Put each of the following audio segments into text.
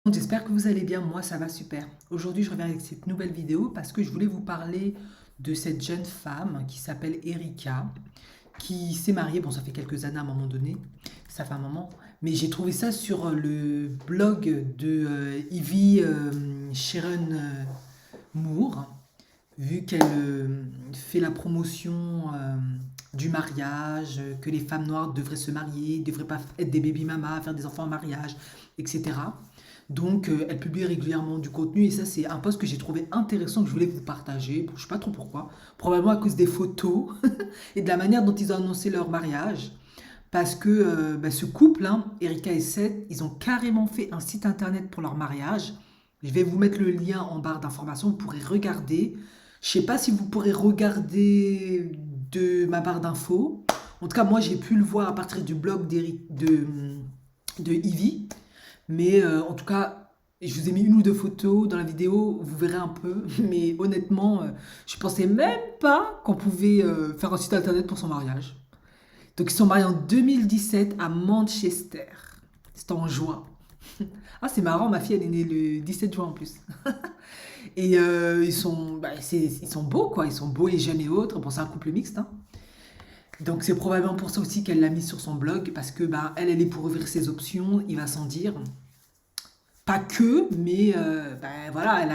J'espère que vous allez bien, moi ça va super. Aujourd'hui je reviens avec cette nouvelle vidéo parce que je voulais vous parler de cette jeune femme qui s'appelle Erika, qui s'est mariée, bon ça fait quelques années à un moment donné, ça fait un moment, mais j'ai trouvé ça sur le blog de Ivy Sharon Moore, vu qu'elle fait la promotion du mariage, que les femmes noires devraient se marier, ne devraient pas être des baby mamas, faire des enfants en mariage, etc. Donc, elle publie régulièrement du contenu et ça, c'est un post que j'ai trouvé intéressant que je voulais vous partager. Bon, je ne sais pas trop pourquoi. Probablement à cause des photos et de la manière dont ils ont annoncé leur mariage. Parce que ce couple, hein, Erika et Seth, ils ont carrément fait un site internet pour leur mariage. Je vais vous mettre le lien en barre d'informations, vous pourrez regarder. Je sais pas si vous pourrez regarder de ma barre d'infos. En tout cas, moi, j'ai pu le voir à partir du blog de Ivy. Mais en tout cas, je vous ai mis une ou deux photos dans la vidéo, vous verrez un peu. Mais honnêtement, je pensais même pas qu'on pouvait faire un site internet pour son mariage. Donc ils sont mariés en 2017 à Manchester. C'était en juin. Ah, c'est marrant, ma fille elle est née le 17 juin en plus. Et ils sont beaux quoi, ils sont beaux et jeunes et autres. Bon, c'est un couple mixte, hein. Donc c'est probablement pour ça aussi qu'elle l'a mis sur son blog parce que elle est pour ouvrir ses options, il va sans dire. Pas que, mais voilà,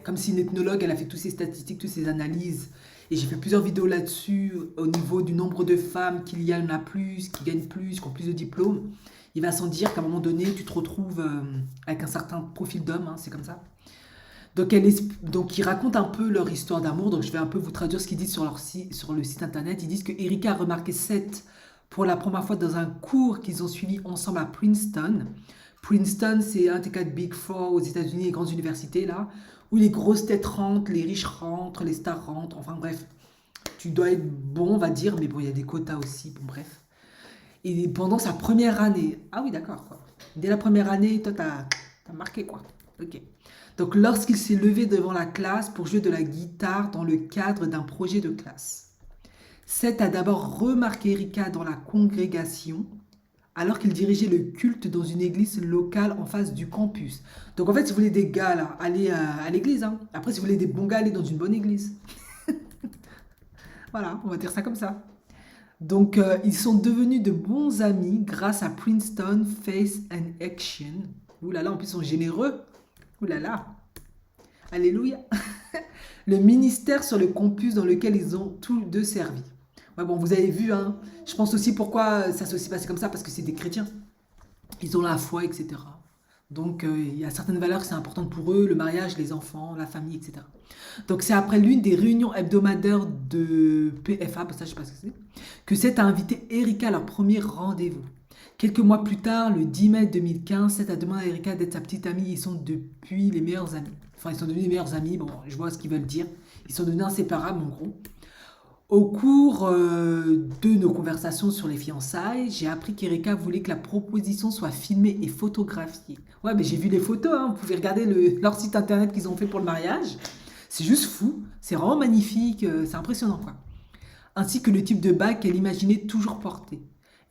comme c'est une ethnologue, elle a fait toutes ses statistiques, toutes ses analyses. Et j'ai fait plusieurs vidéos là-dessus, au niveau du nombre de femmes qu'il y en a plus, qui gagnent plus, qui ont plus de diplômes. Il va sans dire qu'à un moment donné, tu te retrouves avec un certain profil d'homme, hein, c'est comme ça. Donc ils racontent un peu leur histoire d'amour. Donc je vais un peu vous traduire ce qu'ils disent sur, sur le site internet. Ils disent que Erika a remarqué Seth pour la première fois dans un cours qu'ils ont suivi ensemble à Princeton. Princeton, c'est un des quatre Big Four aux États-Unis, les grandes universités là, où les grosses têtes rentrent, les riches rentrent, les stars rentrent. Enfin bref, tu dois être bon, on va dire, mais bon, il y a des quotas aussi. Bon, bref. Et pendant sa première année, ah oui, d'accord, quoi. Dès la première année, toi, t'as marqué, quoi. Ok. Donc, lorsqu'il s'est levé devant la classe pour jouer de la guitare dans le cadre d'un projet de classe, Seth a d'abord remarqué Erika dans la congrégation, alors qu'il dirigeait le culte dans une église locale en face du campus. Donc, en fait, si vous voulez des gars, là, allez à l'église, hein. Après, si vous voulez des bons gars, allez dans une bonne église. Voilà, on va dire ça comme ça. Donc, ils sont devenus de bons amis grâce à Princeton Faith and Action. Ouh là là, en plus, ils sont généreux. Ouh là là. Alléluia. Le ministère sur le campus dans lequel ils ont tous deux servi. Ouais, bon, vous avez vu, hein. Je pense aussi pourquoi ça s'est aussi passé comme ça, parce que c'est des chrétiens. Ils ont la foi, etc. Donc, il y a certaines valeurs qui sont importantes pour eux, le mariage, les enfants, la famille, etc. Donc, c'est après l'une des réunions hebdomadaires de PFA, ça je sais pas ce que c'est, que Seth a invité Erika à leur premier rendez-vous. Quelques mois plus tard, le 10 mai 2015, Seth a demandé à Erika d'être sa petite amie. Ils sont depuis les meilleurs amis. Enfin, ils sont devenus les meilleurs amis, bon, je vois ce qu'ils veulent dire. Ils sont devenus inséparables, en gros. Au cours de nos conversations sur les fiançailles, j'ai appris qu'Erika voulait que la proposition soit filmée et photographiée. Ouais, mais j'ai vu les photos, hein. Vous pouvez regarder leur site internet qu'ils ont fait pour le mariage. C'est juste fou, c'est vraiment magnifique, c'est impressionnant quoi. Ainsi que le type de bague qu'elle imaginait toujours porter.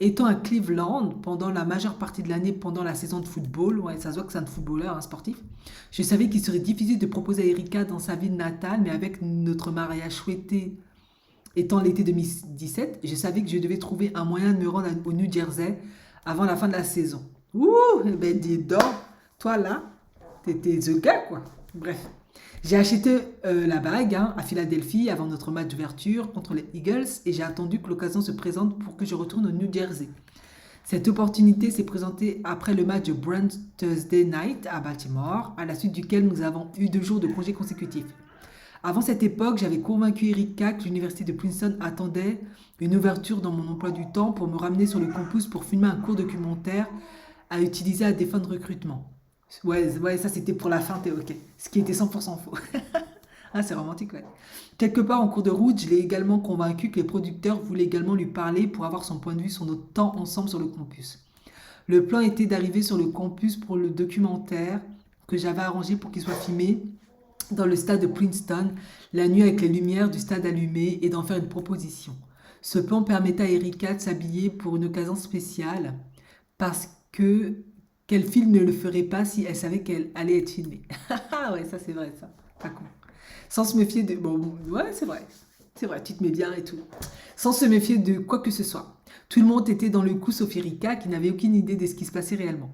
Étant à Cleveland pendant la majeure partie de l'année, pendant la saison de football, ouais, ça se voit que c'est un footballeur, un sportif, je savais qu'il serait difficile de proposer à Erika dans sa ville natale, mais avec notre mariage souhaité étant l'été 2017, je savais que je devais trouver un moyen de me rendre au New Jersey avant la fin de la saison. Ouh, eh ben dis donc, toi là, t'étais the gars quoi. Bref, j'ai acheté la bague hein, à Philadelphie avant notre match d'ouverture contre les Eagles et j'ai attendu que l'occasion se présente pour que je retourne au New Jersey. Cette opportunité s'est présentée après le match de Brand Thursday Night à Baltimore, à la suite duquel nous avons eu 2 jours de congés consécutifs. Avant cette époque, j'avais convaincu Erika que l'université de Princeton attendait une ouverture dans mon emploi du temps pour me ramener sur le campus pour filmer un court documentaire à utiliser à des fins de recrutement. Ouais, ouais, ça c'était pour la fin, t'es ok. Ce qui était 100% faux. Ah, c'est romantique, ouais. Quelque part en cours de route, je l'ai également convaincu que les producteurs voulaient également lui parler pour avoir son point de vue sur notre temps ensemble sur le campus. Le plan était d'arriver sur le campus pour le documentaire que j'avais arrangé pour qu'il soit filmé dans le stade de Princeton, la nuit avec les lumières du stade allumées et d'en faire une proposition. Ce plan permettait à Erika de s'habiller pour une occasion spéciale parce que Quel film ne le ferait pas si elle savait qu'elle allait être filmée? Ah ouais, ça c'est vrai, ça. Pas con. Sans se méfier de... Bon, ouais, c'est vrai. C'est vrai, tu te mets bien et tout. Sans se méfier de quoi que ce soit. Tout le monde était dans le coup sauf Erika qui n'avait aucune idée de ce qui se passait réellement.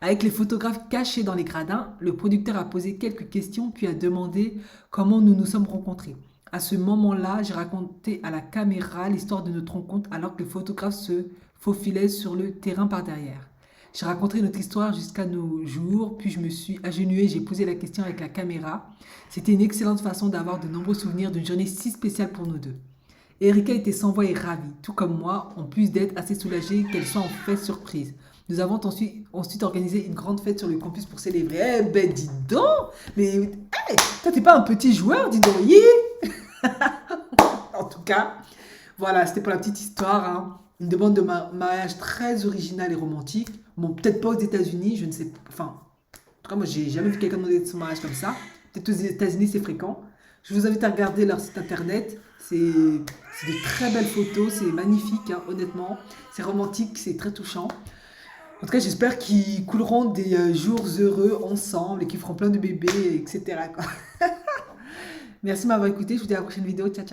Avec les photographes cachés dans les gradins, le producteur a posé quelques questions puis a demandé comment nous nous sommes rencontrés. À ce moment-là, j'ai raconté à la caméra l'histoire de notre rencontre alors que le photographe se faufilait sur le terrain par derrière. J'ai raconté notre histoire jusqu'à nos jours, puis je me suis agenouillée et j'ai posé la question avec la caméra. C'était une excellente façon d'avoir de nombreux souvenirs d'une journée si spéciale pour nous deux. Erika était sans voix et ravie, tout comme moi, en plus d'être assez soulagée qu'elle soit en fait surprise. Nous avons ensuite organisé une grande fête sur le campus pour célébrer. Eh ben dis donc. Mais hey, toi t'es pas un petit joueur, dis donc. En tout cas, voilà, c'était pour la petite histoire, hein. Une demande de mariage très originale et romantique. Bon, peut-être pas aux États-Unis, je ne sais pas. Enfin, en tout cas, moi, j'ai jamais vu quelqu'un demander son mariage comme ça. Peut-être aux États-Unis, c'est fréquent. Je vous invite à regarder leur site internet. C'est de très belles photos, c'est magnifique, hein, honnêtement. C'est romantique, c'est très touchant. En tout cas, j'espère qu'ils couleront des jours heureux ensemble et qu'ils feront plein de bébés, etc., quoi. Merci de m'avoir écouté. Je vous dis à la prochaine vidéo. Ciao, ciao.